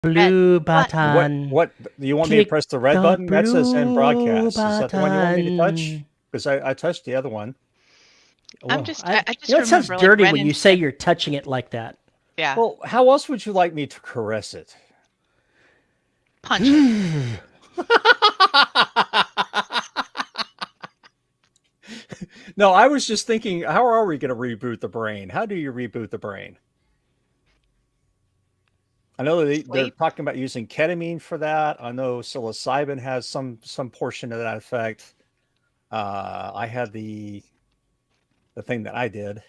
Blue What? What? button. What? You want me to Click press the red the button? That says end blue broadcast. Is that the one you want me to touch? button. Because I touched the other one. Well, I you just know, it sounds remember like dirty Ren when and you say Stim. you're touching it like that. Yeah, Well, how else would you like me to caress it? punch it. No, I was just thinking, how are we going to reboot the brain? How do you reboot the brain? I know they're Sleep. talking about using ketamine for that. I know psilocybin has some portion of that effect. I had the thing that I did,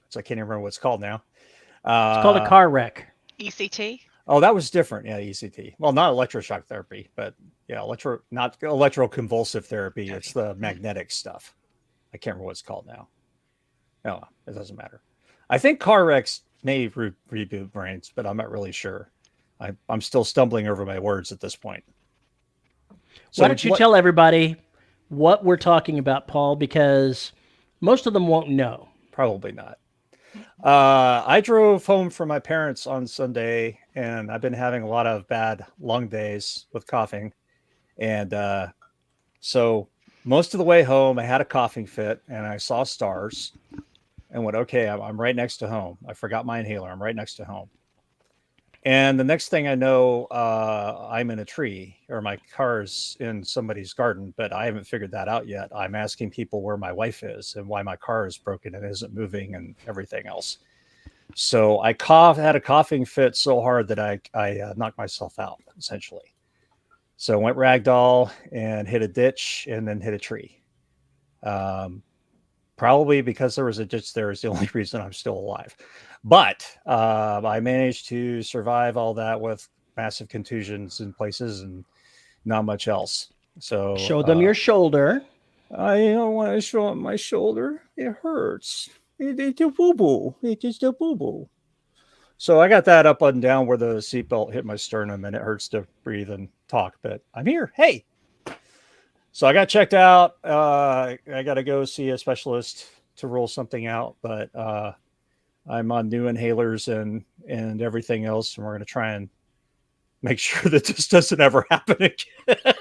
so I can't even remember what it's called now. It's called a Uh, car wreck. ECT. oh, that was different. Yeah, ECT. Well, not electroshock therapy, but yeah, not electroconvulsive therapy. It's Okay. the magnetic stuff. I can't remember what it's called now. No, it doesn't matter. I think car wrecks may reboot brains, but I'm not really sure. I'm still stumbling over my words at this point. Why So would don't you you like? tell everybody what we're talking about, Paul? Because most of them won't know. Probably not. I drove home from my parents on Sunday, and I've been having a lot of bad lung days with coughing. And so most of the way home, I had a coughing fit, and I saw stars and went, okay, I'm right next to home. I forgot my inhaler. I'm right next to home. And the next thing I know, I'm in a tree or my car's in somebody's garden, but I haven't figured that out yet. I'm asking people where my wife is and why my car is broken and isn't moving and everything else. So had a coughing fit so hard that I knocked myself out essentially. So I went ragdoll and hit a ditch and then hit a tree. Um, Probably because there was a ditch there is the only reason I'm still alive. But I managed to survive all that with massive contusions in places and not much else. So Show them your shoulder. I don't want to show up my shoulder. It hurts. It's a boo boo. It's just a boo boo. So I got that up and down where the seatbelt hit my sternum, and it hurts to breathe and talk. But I'm here. Hey, so I got checked out. I got to go see a specialist to rule something out, but I'm on new inhalers and everything else, and we're going to try and make sure that this doesn't ever happen again.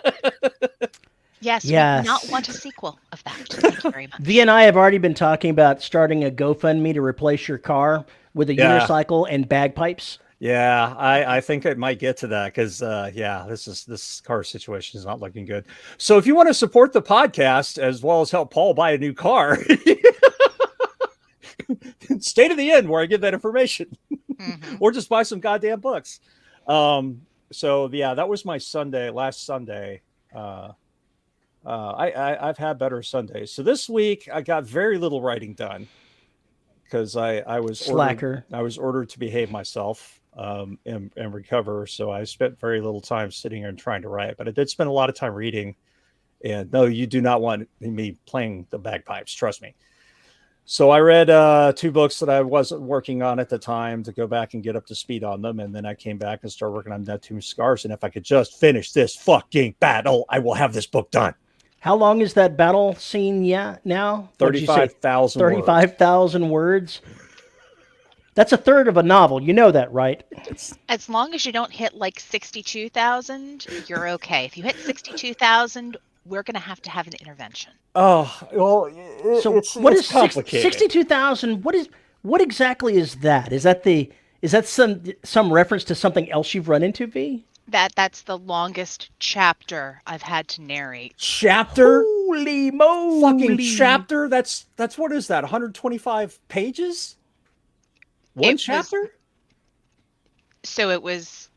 Yes, we do not Yes. want a sequel of that. Thank you very V much. and I have already been talking about starting a GoFundMe to replace your car with a Yeah, unicycle and bagpipes. yeah, I think it might get to that because yeah, this car situation is not looking good. So if you want to support the podcast as well as help Paul buy a new car, stay to the end where I give that information. Hmm. Or just buy some goddamn books. So yeah, that was my Sunday, last Sunday. Uh, I've had better Sundays. So this week I got very little writing done because Slacker. I was ordered to behave myself and recover. So I spent very little time sitting here and trying to write, but I did spend a lot of time reading. And no, you do not want me playing the bagpipes. Trust me. So I read two books that I wasn't working on at the time to go back and get up to speed on them, and then I came back and started working on Neptune Scars. And if I could just finish this fucking battle, I will have this book done. How long is that battle scene? Yeah, now what did you say? 35,000 words. 35,000 words. That's a third of a novel. You know that, right? It's As long as you don't hit like 62,000, you're okay. If you hit 62,000, we're going to have an intervention. oh well, So what it's is complicated. 62,000? What exactly is that? Is that some reference to something else you've run into, V? That's the longest chapter I've had to narrate. Chapter, Holy fucking moly! chapter. That's what is that? 125 pages? One It was chapter? so it was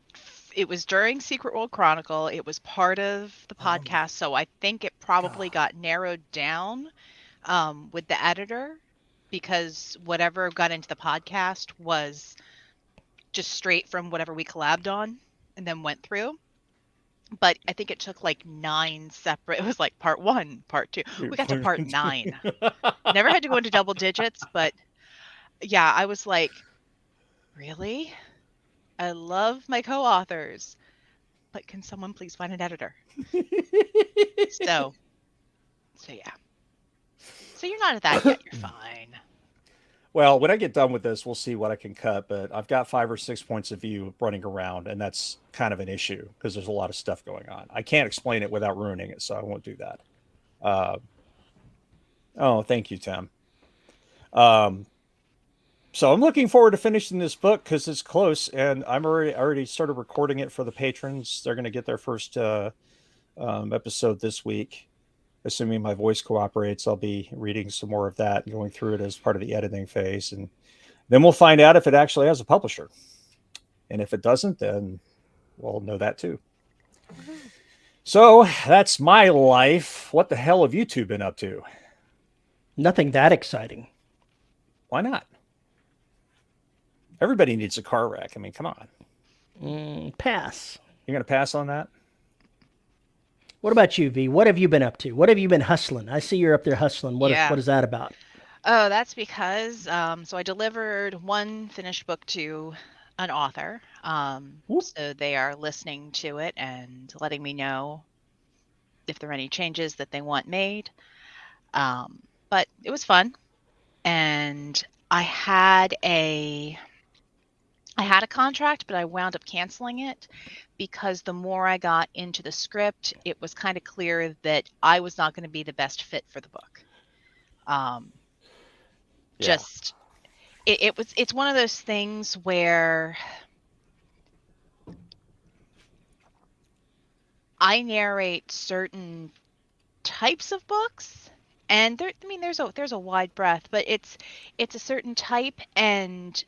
during Secret World Chronicle. It was part of the Oh my podcast, so I think it probably god. got narrowed down with the editor because whatever got into the podcast was just straight from whatever we collabed on and then went through. But I think it took like nine separate. It was like part one, part two. We got to part nine. Never had to go into double digits, but yeah, I was like, really? I love my co-authors, but can someone please find an editor? So, so yeah. So you're not at that yet. You're fine. Well, when I get done with this, we'll see what I can cut. But I've got 5 or 6 points of view running around, and that's kind of an issue because there's a lot of stuff going on. I can't explain it without ruining it, so I won't do that. Uh, oh, thank you, Tim. Um, so I'm looking forward to finishing this book because it's close, and I already started recording it for the patrons. They're going to get their first episode this week. Assuming my voice cooperates, I'll be reading some more of that and going through it as part of the editing phase, and then we'll find out if it actually has a publisher. And if it doesn't, then we'll know that too. So that's my life. What the hell have you two been up to? Nothing that exciting. Why not? Everybody needs a car wreck. I mean, come on. Pass. You're going to pass on that? What about you, V? What have you been up to? What have you been hustling? I see you're up there hustling. What Yeah. is that about? Oh, that's because so I delivered one finished book to an author. So they are listening to it and letting me know if there are any changes that they want made. But it was fun, and I had a contract, but I wound up canceling it because the more I got into the script, it was kind of clear that I was not going to be the best fit for the book. Just it's one of those things where I narrate certain types of books, and there's a wide breadth, but it's a certain type, and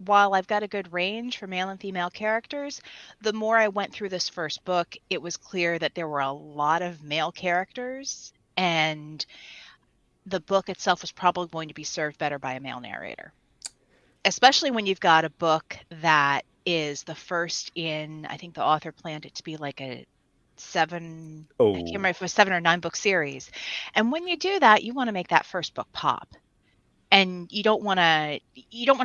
while I've got a good range for male and female characters, the more I went through this first book, it was clear that there were a lot of male characters, and the book itself was probably going to be served better by a male narrator. Especially when you've got a book that is the first in, I think the author planned it to be like a I can't remember if it was 7 or 9 book series. And when you do that, you want to make that first book pop. And you don't want to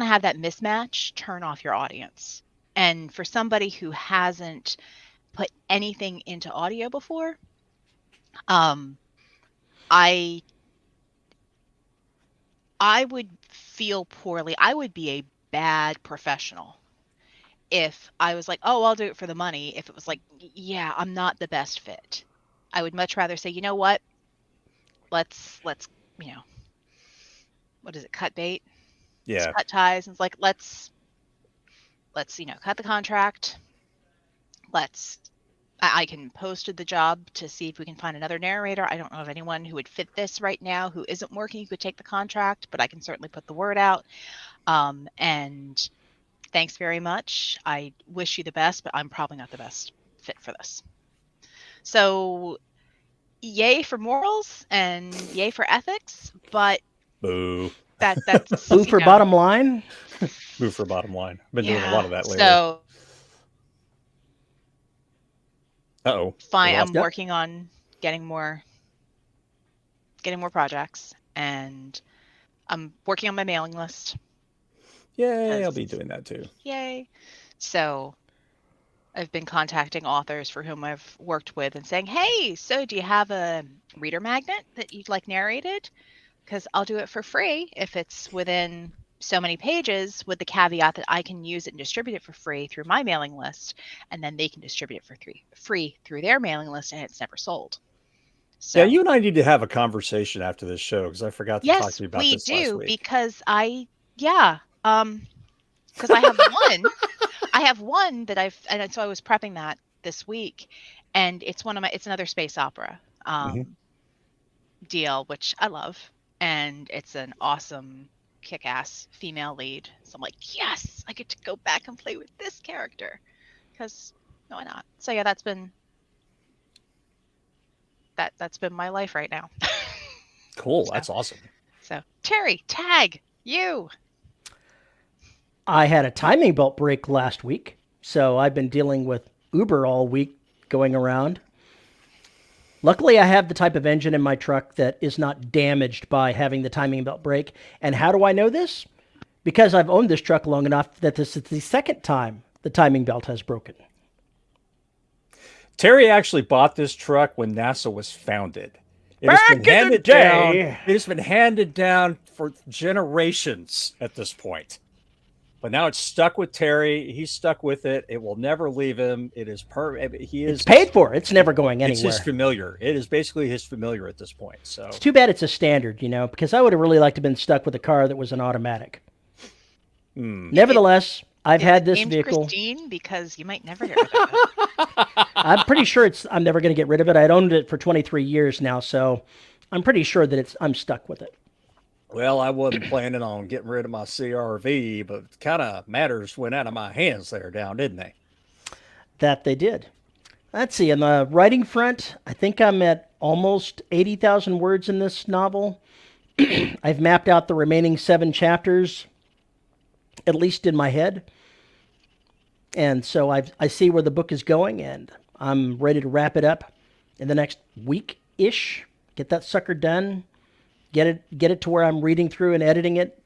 have that mismatch turn off your audience. And for somebody who hasn't put anything into audio before, I would feel poorly. I would be a bad professional if I was like, oh, I'll do it for the money. If it was like, yeah, I'm not the best fit. I would much rather say, you know what? Let's what is it? Cut bait. Yeah. Let's cut ties. And it's like, let's cut the contract. I can post the job to see if we can find another narrator. I don't know of anyone who would fit this right now who isn't working who could take the contract, but I can certainly put the word out. And thanks very much. I wish you the best, but I'm probably not the best fit for this. So yay for morals and yay for ethics, but Boo. that's Boo for bottom line? Boo for bottom line. I've been doing a lot of that lately. So fine. I'm working on getting more projects, and I'm working on my mailing list. Yay, I'll be doing that too. Yay. So I've been contacting authors for whom I've worked with and saying, hey, so do you have a reader magnet that you'd like narrated? Because I'll do it for free if it's within so many pages, with the caveat that I can use it and distribute it for free through my mailing list, and then they can distribute it for free through their mailing list, and it's never sold. So, yeah, you and I need to have a conversation after this show, because I forgot to talk to you about this last week. Yes, we do, because because I have one. I have one that and so I was prepping that this week, and it's another space opera deal, which I love, and it's an awesome kick-ass female lead. So I'm like, yes, I get to go back and play with this character, because why not? So yeah, that's been my life right now. Cool. That's awesome. So Terry, tag you. I had a timing belt break last week, so I've been dealing with Uber all week going around. Luckily, I have the type of engine in my truck that is not damaged by having the timing belt break. And how do I know this? Because I've owned this truck long enough that this is the second time the timing belt has broken. Terry actually bought this truck when NASA was founded. It has been Back in the handed down. day. It has been handed down for generations at this point. But now it's stuck with Terry. He's stuck with it. It will never leave him. It is he It's is. paid for. It's never going It's his anywhere. familiar. It is basically his familiar at this point. So It's too bad it's a standard, because I would have really liked to have been stuck with a car that was an automatic. Nevertheless, I've Is had it this named vehicle. Christine? Because you might never get rid of it. I'm pretty sure I'm never going to get rid of it. I'd owned it for 23 years now, so I'm pretty sure that I'm stuck with it. well, I wasn't planning on getting rid of my CRV, but kind of matters went out of my hands there down, didn't they? That they did. Let's see. On the writing front, I think I'm at almost 80,000 words in this novel. I've mapped out the remaining 7 chapters, at least in my head. And so I see where the book is going, and I'm ready to wrap it up in the next week-ish. Get that sucker done. Get it to where I'm reading through and editing it,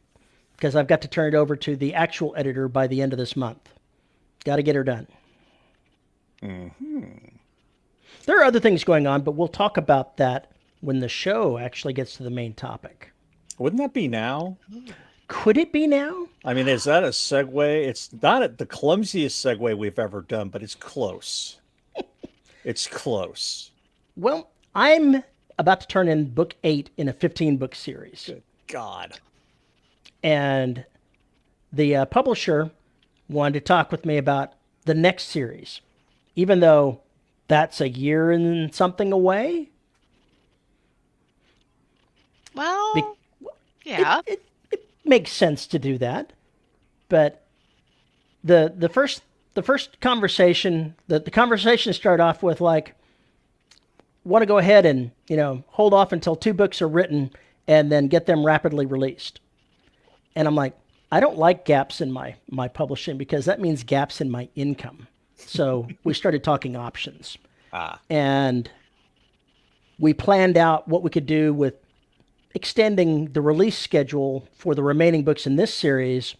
because I've got to turn it over to the actual editor by the end of this month. Got to get her done. There are other things going on, but we'll talk about that when the show actually gets to the main topic. Wouldn't that be now? Could it be now? I mean, is that a segue? It's not the clumsiest segue we've ever done, but it's close. It's close. Well, I'm about to turn in book 8 in a 15-book series. Good God. And the publisher wanted to talk with me about the next series, even though that's a year and something away. Well, yeah. It makes sense to do that, but the first conversation, the conversation started off with like, want to go ahead and hold off until 2 books are written and then get them rapidly released. And I'm like, I don't like gaps in my publishing, because that means gaps in my income. So we started talking options. And we planned out what we could do with extending the release schedule for the remaining books in this series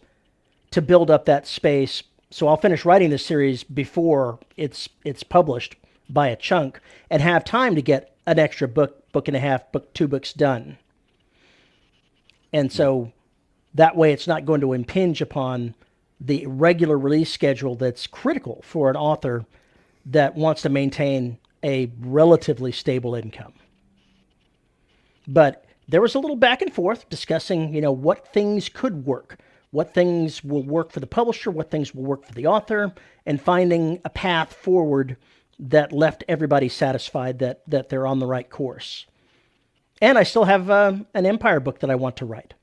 to build up that space. So I'll finish writing this series before it's published by a chunk, and have time to get an extra book and a half, 2 books done. And so that way it's not going to impinge upon the regular release schedule that's critical for an author that wants to maintain a relatively stable income. But there was a little back and forth discussing, what things could work, what things will work for the publisher, what things will work for the author, and finding a path forward that left everybody satisfied that they're on the right course. And I still have an Empire book that I want to write.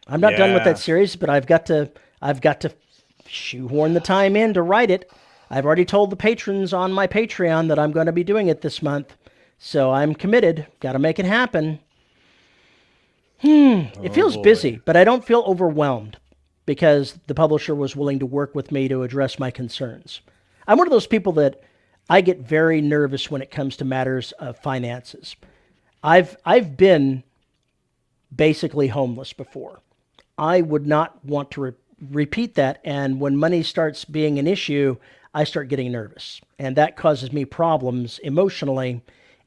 I'm not done with that series, but I've got to shoehorn the time in to write it. I've already told the patrons on my Patreon that I'm going to be doing it this month. So I'm committed. Got to make it happen. It feels busy, but I don't feel overwhelmed, because the publisher was willing to work with me to address my concerns. I'm one of those people that I get very nervous when it comes to matters of finances. I've been basically homeless before. I would not want to repeat that, and when money starts being an issue, I start getting nervous, and that causes me problems emotionally,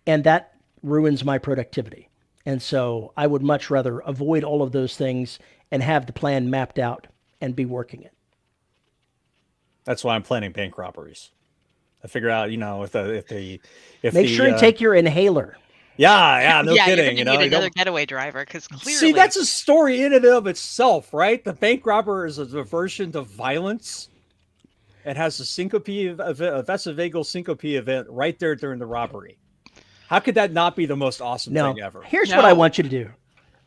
and that ruins my productivity. And so I would much rather avoid all of those things and have the plan mapped out and be working it. That's why I'm planning bank robberies. I figure out, if Make sure you take your inhaler. Yeah, no yeah, kidding. You're gonna need another getaway driver, because clearly. See, that's a story in and of itself, right? The bank robber is a diversion to violence. It has a vasovagal syncope event right there during the robbery. How could that not be the most awesome thing ever? Here's what I want you to do.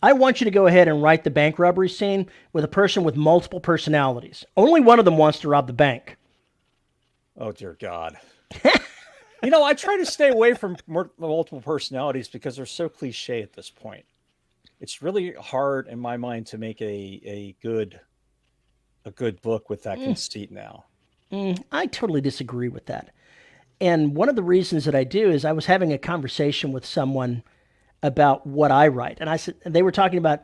I want you to go ahead and write the bank robbery scene with a person with multiple personalities. Only one of them wants to rob the bank. Oh, dear God. I try to stay away from multiple personalities because they're so cliche at this point. It's really hard in my mind to make a good book with that conceit now. I totally disagree with that. And one of the reasons that I do is I was having a conversation with someone about what I write. And they were talking about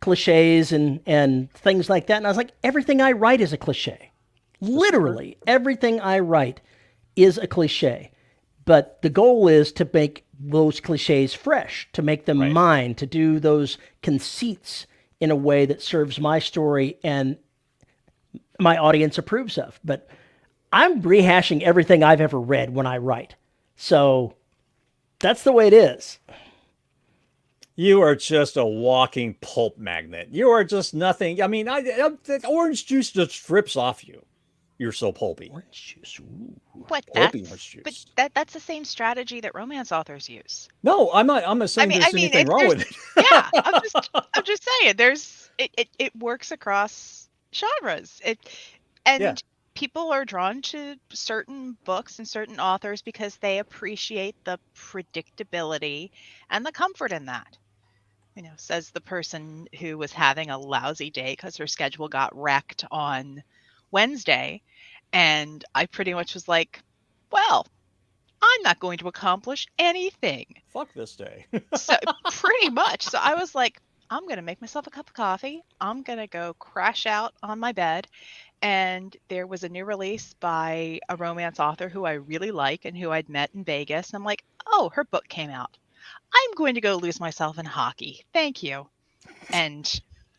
cliches and things like that. And I was like, everything I write is a cliche. Literally, everything I write is a cliche. But the goal is to make those cliches fresh, to make them Right. mine, to do those conceits in a way that serves my story and my audience approves of. But I'm rehashing everything I've ever read when I write. So that's the way it is. You are just a walking pulp magnet. You are just nothing. I mean, the orange juice just drips off you. You're so pulpy. Orange juice. Ooh. But Pulpy orange juice. that's the same strategy that romance authors use. No, I'm not. I'm not saying I there's mean, anything wrong there's with it. yeah. I'm just saying it works across genres. Yeah. And people are drawn to certain books and certain authors because they appreciate the predictability and the comfort in that. Says the person who was having a lousy day because her schedule got wrecked on Wednesday. And I pretty much was like, well, I'm not going to accomplish anything. Fuck this day. So pretty much. So I was like, I'm going to make myself a cup of coffee. I'm going to go crash out on my bed. And there was a new release by a romance author who I really like and who I'd met in Vegas. And I'm like, oh, her book came out. I'm going to go lose myself in hockey. Thank you. And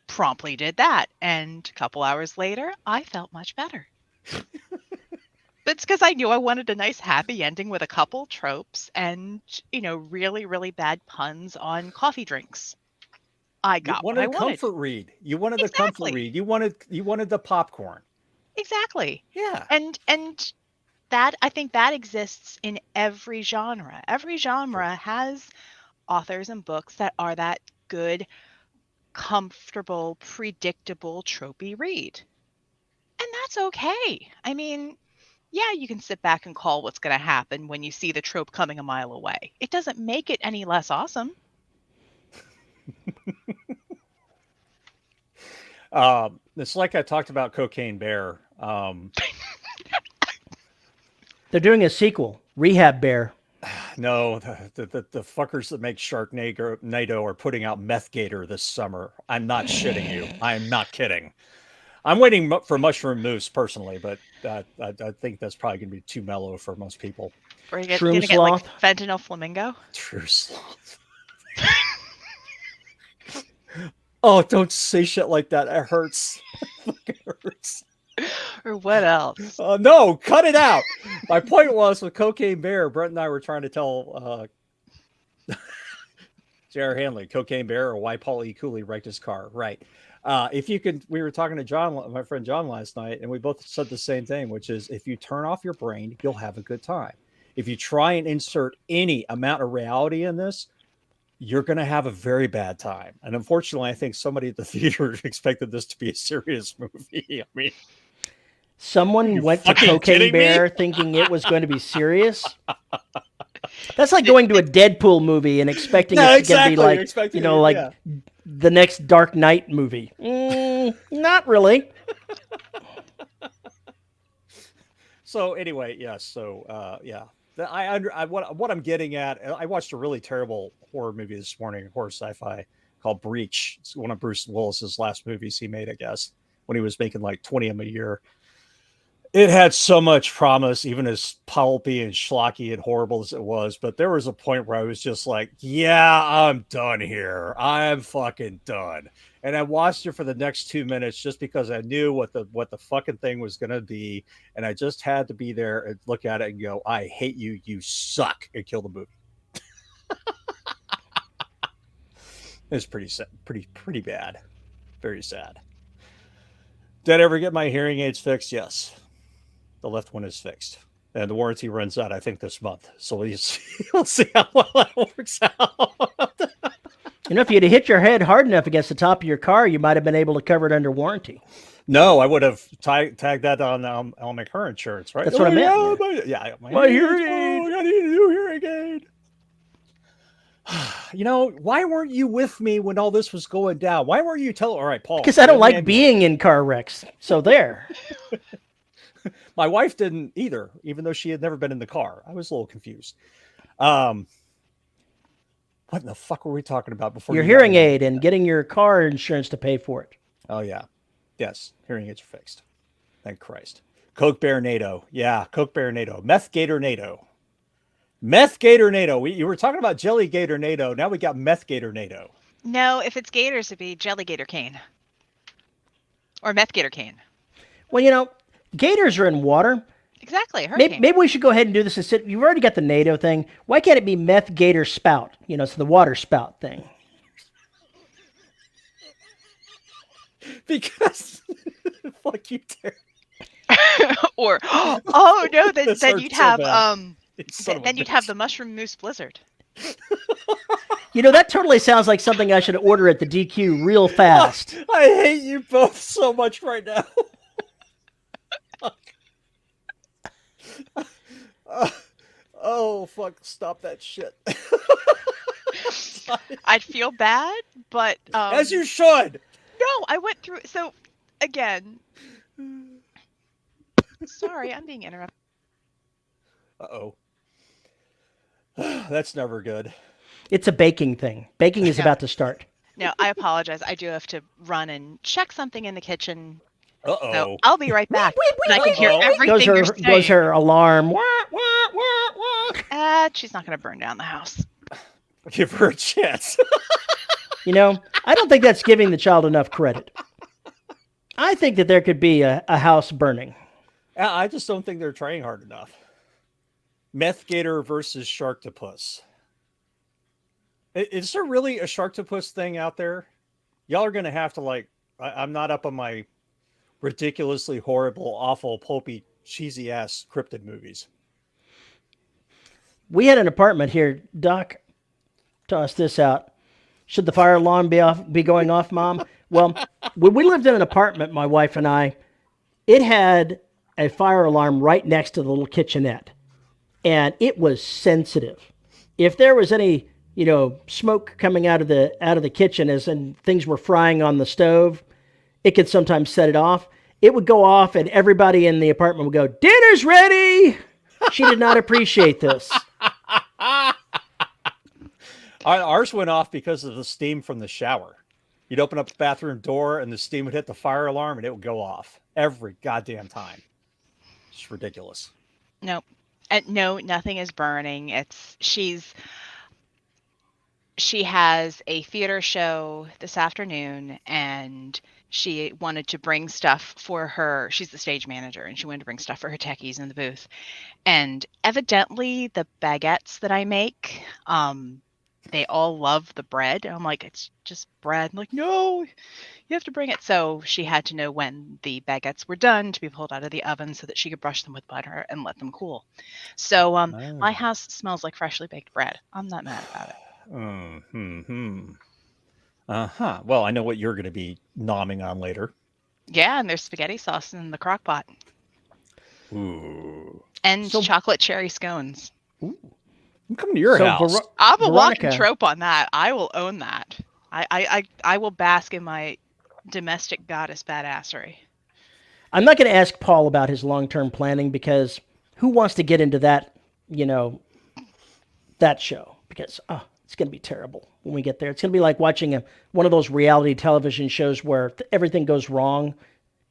promptly did that. And a couple hours later, I felt much better. But it's because I knew I wanted a nice happy ending with a couple tropes and, really, really bad puns on coffee drinks. I You got what wanted I a wanted. comfort read. You wanted the comfort Exactly. read. You wanted the popcorn. Exactly. Yeah. And that I think that exists in every genre. Every Sure. genre has authors and books that are that good, comfortable, predictable, tropey read. And that's okay. I mean, yeah, you can sit back and call what's going to happen when you see the trope coming a mile away. It doesn't make it any less awesome. It's like I talked about Cocaine Bear. They're doing a sequel, Rehab Bear. No, the fuckers that make Sharknado are putting out Meth Gator this summer. I'm not shitting you. I'm not kidding. I'm waiting for Mushroom Moose personally, but I think that's probably going to be too mellow for most people. Or you're Shroom going to get like Sloth. fentanyl flamingo. True sloth. Oh, don't say shit like that. It hurts. It hurts. Or what else? No, cut it out. My point was with Cocaine Bear, Brent and I were trying to tell J.R. Hanley, Cocaine Bear, or why Paul E. Cooley wrecked his car. Right. If you could, we were talking to John, my friend John, last night, and we both said the same thing, which is if you turn off your brain, you'll have a good time. If you try and insert any amount of reality in this, you're going to have a very bad time. And unfortunately, I think somebody at the theater expected this to be a serious movie. I mean, Someone you went to fucking Cocaine kidding me? Bear thinking it was going to be serious. That's like going to a Deadpool movie and expecting Yeah, it's going to be exactly. You're like, expecting like yeah. the next Dark Knight movie. Not really. So anyway, yes. So yeah, what I'm getting at. I watched a really terrible horror movie this morning, horror sci-fi called Breach. It's one of Bruce Willis's last movies he made, I guess, when he was making like 20 of them a year. It had so much promise, even as pulpy and schlocky and horrible as it was. But there was a point where I was just like, yeah, I'm done here. I'm fucking done. And I watched it for the next 2 minutes just because I knew what the fucking thing was going to be. And I just had to be there and look at it and go, I hate you. You suck, and kill the movie. It's pretty sad, pretty bad. Very sad. Did I ever get my hearing aids fixed? Yes. The left one is fixed. And the warranty runs out, I think, this month. So we'll see how well that works out. If you'd hit your head hard enough against the top of your car, you might have been able to cover it under warranty. No, I would have tagged that on my car insurance, right? That's what I meant. Yeah, My hearing aid. I need a new hearing aid. Why weren't you with me when all this was going down? Why weren't you telling? All right, Paul. Because I don't like being in car wrecks. So there. My wife didn't either, even though she had never been in the car. I was a little confused. What in the fuck were we talking about before? Your hearing aid and getting your car insurance to pay for it. Oh, yeah. Yes, hearing aids are fixed. Thank Christ. Coke Bear NATO. Yeah, Coke Bear NATO. Meth Gator NATO. Meth Gatornado. You were talking about Jelly Gatornado. Now we got Meth Gatornado. No, if it's gators, it'd be jelly gator cane or meth gator cane. Well, gators are in water. Exactly, Maybe, hurricane. maybe we should go ahead and do this instead. You've already got the NATO thing. Why can't it be meth gator spout? It's the water spout thing. Because fuck you, Terry. Or oh no, then This then hurts you'd so have bad. Son of a then you'd have bitch. the mushroom moose blizzard. That totally sounds like something I should order at the DQ real fast. I hate you both so much right now. Oh fuck! Stop that shit. I'd feel bad, but As you should. no, I went through. So again, sorry, I'm being interrupted. Uh-oh. That's never good. It's a baking thing. Baking is No. about to start. No, I apologize. I do have to run and check something in the kitchen. Uh-oh. So I'll be right back. And I can hear Uh-oh. everything you're saying. Goes her alarm. Wah, wah, wah, wah. She's not going to burn down the house. Give her a chance. I don't think that's giving the child enough credit. I think that there could be a house burning. I just don't think they're trying hard enough. Meth Gator versus Sharktopus. Is there really a Sharktopus thing out there? Y'all are going to have to I'm not up on my ridiculously horrible, awful, pulpy, cheesy ass cryptid movies. We had an apartment here. Doc, toss this out. Should the fire alarm be going off, Mom? Well, when we lived in an apartment, my wife and I, it had a fire alarm right next to the little kitchenette, and it was sensitive. If there was any, smoke coming out of the kitchen and things were frying on the stove, it could sometimes set it off. It would go off, and everybody in the apartment would go, "Dinner's ready." She did not appreciate this. Ours went off because of the steam from the shower. You'd open up the bathroom door and the steam would hit the fire alarm and it would go off every goddamn time. It's ridiculous. Nope. No, nothing is burning. She has a theater show this afternoon and she wanted to bring stuff for her. She's the stage manager and she wanted to bring stuff for her techies in the booth. And evidently the baguettes that I make, they all love the bread. And I'm like, it's just bread. I'm like, no, you have to bring it. So she had to know when the baguettes were done to be pulled out of the oven so that she could brush them with butter and let them cool. So my house smells like freshly baked bread. I'm not mad about it. Uh-huh. Well, I know what you're going to be nomming on later. Yeah, and there's spaghetti sauce in the crock pot. Ooh. And chocolate cherry scones. Ooh. I'm coming to your house. I'm a Veronica, walking trope on that. I will own that. I will bask in my domestic goddess badassery. I'm not going to ask Paul about his long-term planning because who wants to get into that, that show? Because, it's going to be terrible when we get there. It's going to be like watching one of those reality television shows where everything goes wrong.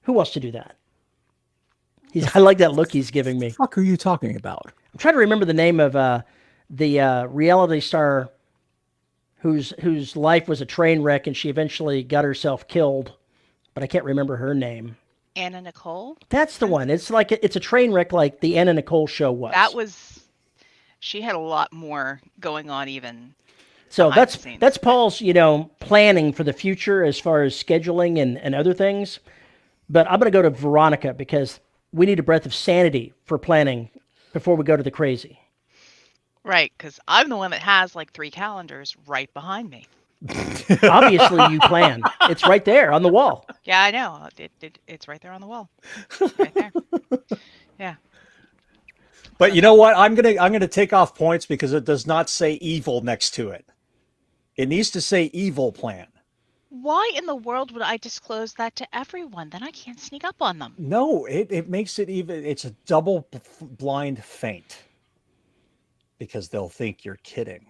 Who wants to do that? I like that look he's giving me. What the fuck are you talking about? I'm trying to remember the name of the reality star whose life was a train wreck and she eventually got herself killed, but I can't remember her name. Anna Nicole? That's the one. It's like it's a train wreck like the Anna Nicole show was. She had a lot more going on even. So that's Paul's, planning for the future as far as scheduling and other things. But I'm going to go to Veronica because we need a breath of sanity for planning before we go to the crazy. Right, because I'm the one that has like 3 calendars right behind me. Obviously, you plan. It's right there on the wall. Yeah, I know. It's right there on the wall. Right there. Yeah. But you know what? I'm gonna take off points because it does not say evil next to it. It needs to say evil plan. Why in the world would I disclose that to everyone? Then I can't sneak up on them. No, it makes it even. It's a double blind feint because they'll think you're kidding.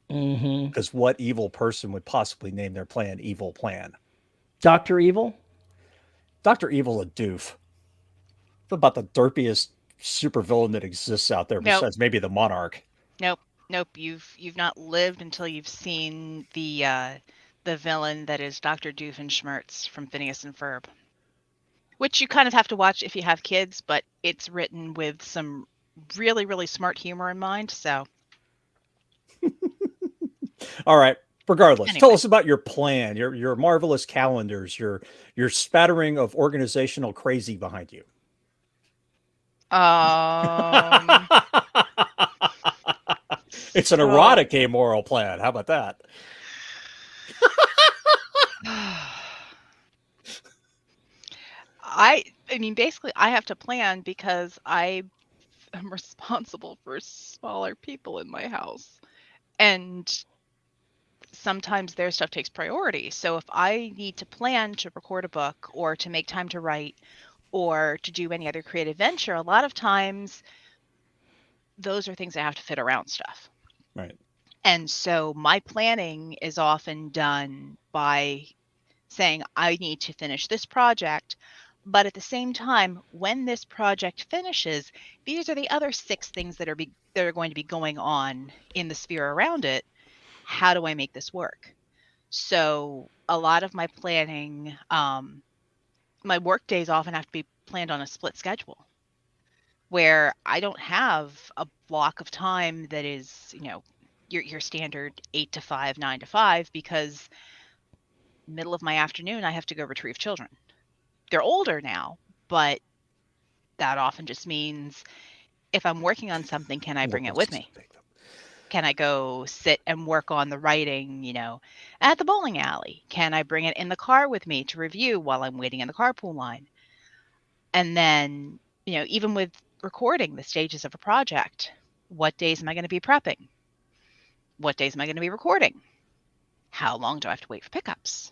Mm-hmm. Because what evil person would possibly name their plan evil plan? Dr. Evil? Dr. Evil's a doof. It's about the derpiest supervillain that exists out there besides maybe the Monarch. Nope, nope. You've not lived until you've seen the villain that is Dr. Doofenshmirtz from Phineas and Ferb, which you kind of have to watch if you have kids, but it's written with some really really smart humor in mind. So All right. Regardless, tell anyway, us about your plan, your marvelous calendars, your spattering of organizational crazy behind you. um, It's an so erotic amoral plan. How about that? I mean basically I have to plan because I am responsible for smaller people in my house. And sometimes their stuff takes priority. So if I need to plan to record a book or to make time to write or to do any other creative venture, a lot of times those are things I have to fit around stuff. Right. And so my planning is often done by saying, I need to finish this project. But at the same time, when this project finishes, these are the other six things that are going to be going on in the sphere around it. How do I make this work? So a lot of my planning, my work days often have to be planned on a split schedule where I don't have a block of time that is, your standard 8 to 5, 9 to 5, because middle of my afternoon I have to go retrieve children. They're older now, but that often just means if I'm working on something, can I bring it with me? Can I go sit and work on the writing, at the bowling alley? Can I bring it in the car with me to review while I'm waiting in the carpool line? And then, even with recording the stages of a project, what days am I going to be prepping? What days am I going to be recording? How long do I have to wait for pickups?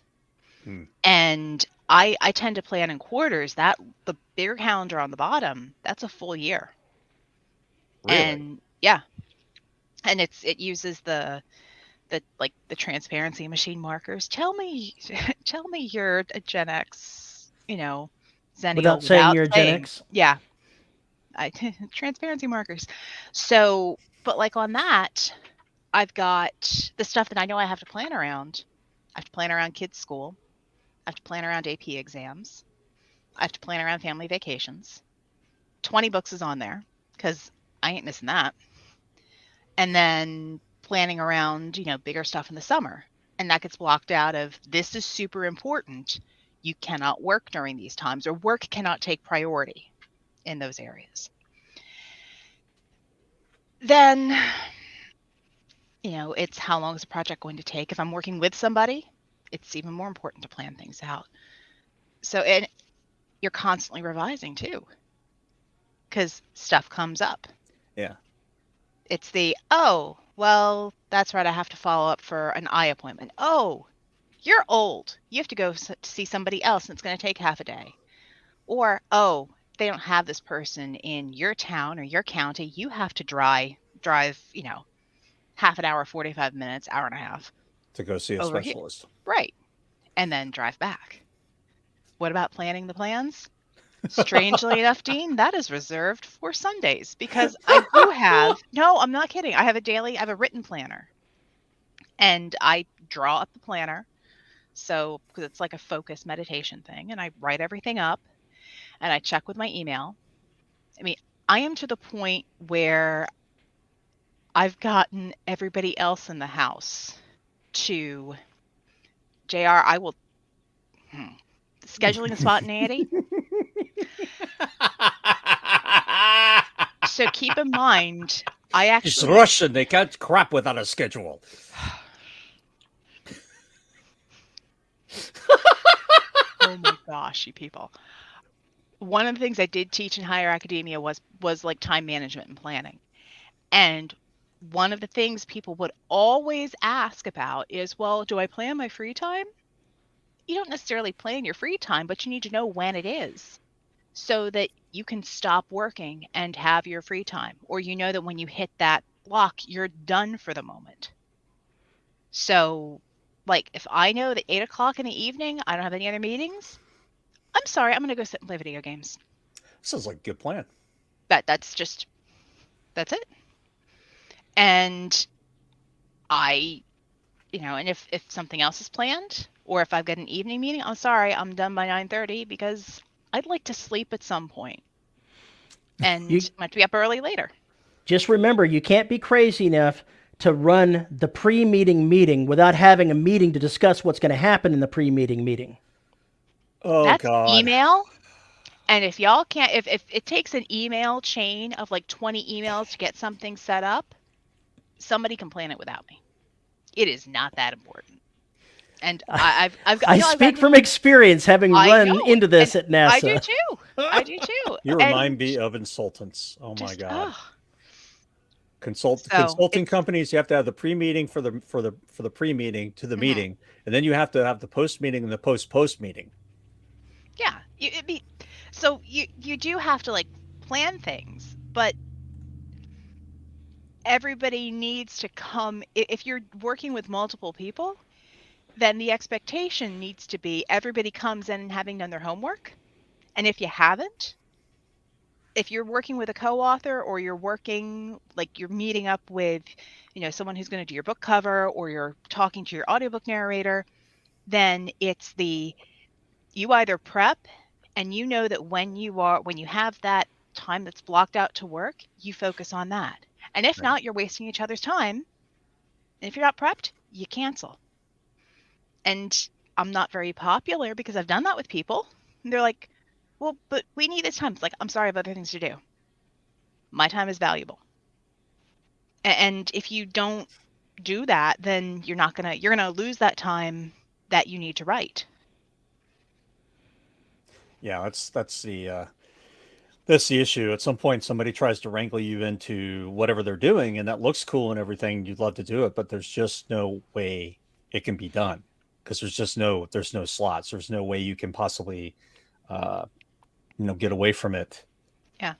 Hmm. And I tend to plan in quarters. That the bigger calendar on the bottom, that's a full year. Really? And yeah, and it uses the transparency machine markers. Tell me tell me you're a Gen X, Without Zennial saying without you're a Gen saying, X. yeah, I transparency markers. So, but like on that, I've got the stuff that I know I have to plan around. I have to plan around kids' school. I have to plan around AP exams. I have to plan around family vacations. 20 books is on there because I ain't missing that. And then planning around, bigger stuff in the summer. And that gets blocked out of this is super important. You cannot work during these times, or work cannot take priority in those areas. Then, it's how long is the project going to take? If I'm working with somebody, it's even more important to plan things out. So, and you're constantly revising too, because stuff comes up. Yeah. It's the, oh, well, that's right. I have to follow up for an eye appointment. Oh, you're old. You have to go see somebody else and it's going to take half a day. Or, oh, they don't have this person in your town or your county. You have to drive, half an hour, 45 minutes, hour and a half To go see a over here. specialist. Right. And then drive back. What about planning the plans? Strangely enough, Dean, that is reserved for Sundays because I do have, no, I'm not kidding. I have a written planner and I draw up the planner. So, because it's like a focus meditation thing, and I write everything up and I check with my email. I mean, I am to the point where I've gotten everybody else in the house to JR, I will hmm, scheduling and spontaneity. So keep in mind, I It's actually Russian. They can't crap without a schedule. oh my gosh, you people. One of the things I did teach in higher academia was like time management and planning. And one of the things people would always ask about is, well, do I plan my free time? You don't necessarily plan your free time, but you need to know when it is so that you can stop working and have your free time. Or you know that when you hit that block, you're done for the moment. So, like, if I know that 8 o'clock in the evening, I don't have any other meetings, I'm sorry, I'm going to go sit and play video games. Sounds like a good plan. That's just, that's it. And I, and if something else is planned, or if I've got an evening meeting, I'm sorry, I'm done by 9:30 because I'd like to sleep at some point You and might be up early later. just remember, you can't be crazy enough to run the pre-meeting meeting without having a meeting to discuss what's going to happen in the pre-meeting meeting. Oh That's God. email. And if y'all can't, if it takes an email chain of like 20 emails to get something set up, somebody can plan it without me. It is not that important. And I've got, I I've got, speak from experience, having I run know, into and this at I do NASA. too. I do too. You remind And me of insultants. Oh my just, God. so Consulting it's, companies, you have to have the pre-meeting for the pre-meeting to the mhm. meeting, and then you have to have the post-meeting and the post meeting. Yeah, so you do have to like plan things, but everybody needs to come. If you're working with multiple people, then the expectation needs to be everybody comes in having done their homework. And if you haven't, if you're working with a co-author, or you're working like you're meeting up with, someone who's going to do your book cover, or you're talking to your audiobook narrator, then it's the you either prep, and you know that when you have that time that's blocked out to work, you focus on that. And if Right. not, you're wasting each other's time. And if you're not prepped, you cancel. And I'm not very popular because I've done that with people. And they're like, well, but we need this time. It's like, I'm sorry, I have other things to do. My time is valuable. And if you don't do that, then you're gonna lose that time that you need to write. Yeah, that's the issue. At some point, somebody tries to wrangle you into whatever they're doing, and that looks cool and everything. You'd love to do it, but there's just no way it can be done because there's no slots. There's no way you can possibly, uh, get away from it. Yeah.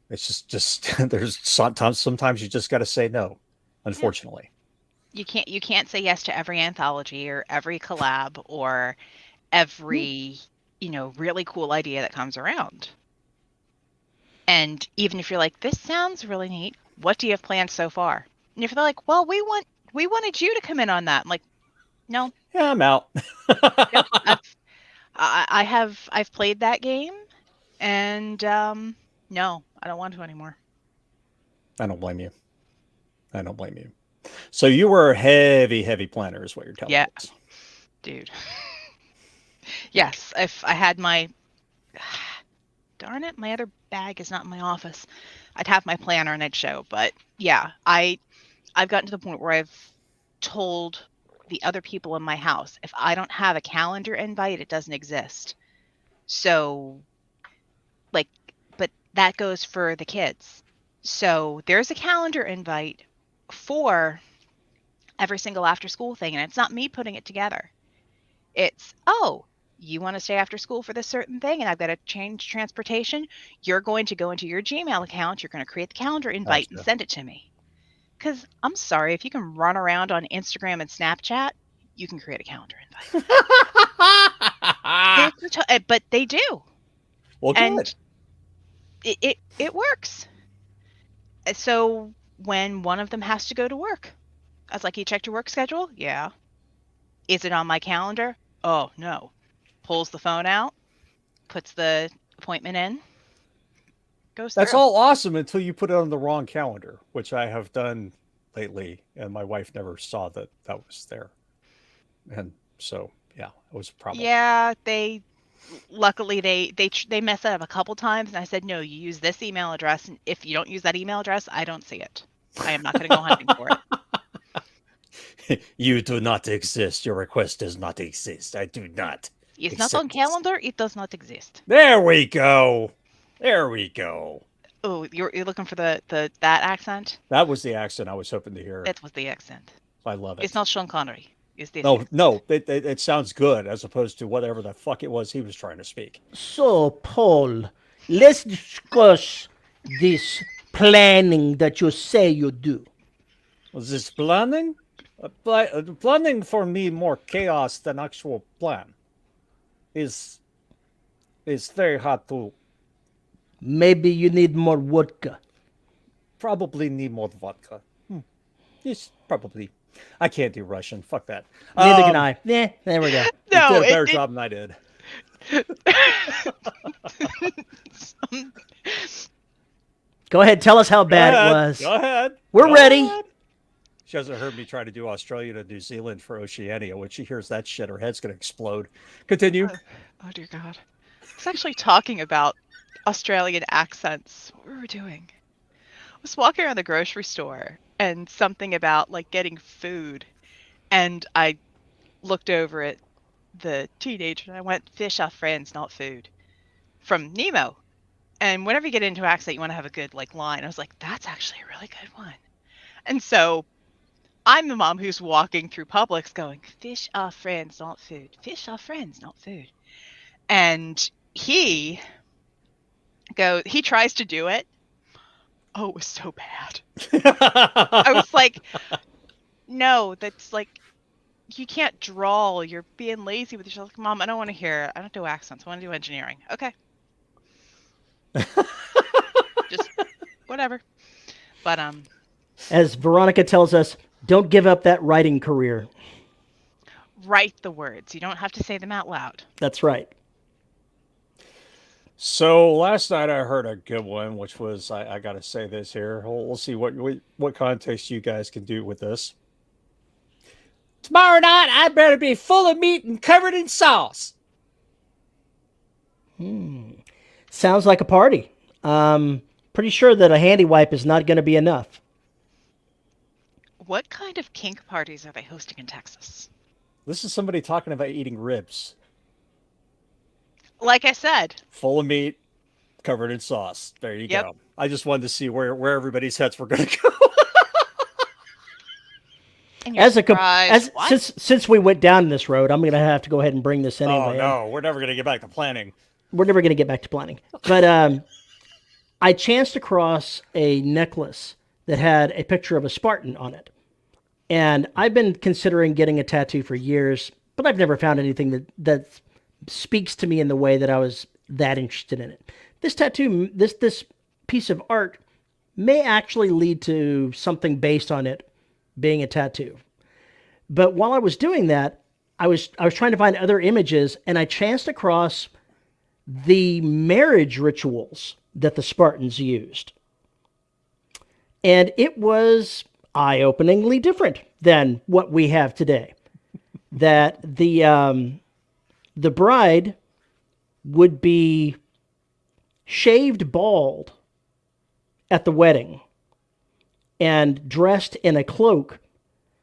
It's just there's sometimes you just got to say no, Yeah. unfortunately. You can't say yes to every anthology or every collab or every, really cool idea that comes around. And even if you're like, this sounds really neat, what do you have planned so far? And if they're like, well, we wanted you to come in on that. I'm like, no, Yeah, I'm out. nope. I've played that game, and no, I don't want to anymore. I don't blame you. I don't blame you. So you were a heavy, heavy planner, is what you're telling Yeah, us. dude. Yes, if I had my darn it, my other bag is not in my office. I'd have my planner and I'd show. But yeah, I've gotten to the point where I've told the other people in my house, if I don't have a calendar invite, it doesn't exist. So, like, but that goes for the kids. So there's a calendar invite for every single after school thing, and it's not me putting it together. It's, oh, you want to stay after school for this certain thing, and I've got to change transportation. You're going to go into your Gmail account, you're going to create the calendar invite and Gotcha. send it to me. Because I'm sorry, if you can run around on Instagram and Snapchat, you can create a calendar invite. But they do, Well, good. and it works. So when one of them has to go to work, I was like, "You checked your work schedule?" Yeah. Is it on my calendar? Oh no. Pulls the phone out, puts the appointment in, goes That's through. all awesome until you put it on the wrong calendar, which I have done lately, and my wife never saw that that was there. And so, yeah, it was a problem. Yeah, they luckily they messed that up a couple times, and I said, "No, you use this email address, and if you don't use that email address, I don't see it. I am not going to go hunting for it." You do not exist. Your request does not exist. I do not It's not on accept this. calendar, it does not exist. There we go. There we go. Oh, you're looking for the that accent? That was the accent I was hoping to hear. It was the accent. I love It's it. not Sean Connery. It's this No, accent. no, it sounds good as opposed to whatever the fuck it was he was trying to speak. So, Paul, let's discuss this planning that you say you do. Was this planning? Planning for me more chaos than actual plan is is very hard to Maybe you need more vodka. probably need more vodka. Yes, probably. I can't do Russian. Fuck that. Neither can I. Yeah, there we go. You did No, a better it job than I did. Go ahead, tell us how Go bad it ahead. was. Go ahead. We're Go ready. ahead. She hasn't heard me try to do Australia to New Zealand for Oceania. When she hears that shit, her head's going to explode. Continue. oh dear God. I was actually talking about Australian accents. What we were doing. I was walking around the grocery store and something about like getting food. And I looked over at the teenager and I went, fish are friends, not food. From Nemo. And whenever you get into an accent, you want to have a good like line. I was like, that's actually a really good one. And so I'm the mom who's walking through Publix going, fish are friends, not food. Fish are friends, not food. And he tries to do it. Oh, it was so bad. I was like, no, that's like, you can't drawl. You're being lazy with yourself. Like, Mom, I don't want to hear it. I don't do accents. I want to do engineering. Okay. Just whatever. But As Veronica tells us, don't give up that writing career. write the words. You don't have to say them out loud. That's right. So last night I heard a good one, which was I got to say this here. We'll see what context you guys can do with this. Tomorrow night I better be full of meat and covered in sauce. Sounds like a party. Pretty sure that a handy wipe is not going to be enough. What kind of kink parties are they hosting in Texas? This is somebody talking about eating ribs, Like I said, full of meat, covered in sauce. There you Yep. go. I just wanted to see where everybody's heads were going to go. and you're As a surprised. What? since we went down this road, I'm going to have to go ahead and bring this Oh anyway. no, we're never going to get back to planning. We're never going to get back to planning. But I chanced across a necklace that had a picture of a Spartan on it. And I've been considering getting a tattoo for years, but I've never found anything that speaks to me in the way that I was that interested in it. This tattoo, this piece of art may actually lead to something based on it being a tattoo. But while I was doing that, I was trying to find other images, and I chanced across the marriage rituals that the Spartans used. And it was eye-openingly different than what we have today. That the bride would be shaved bald at the wedding and dressed in a cloak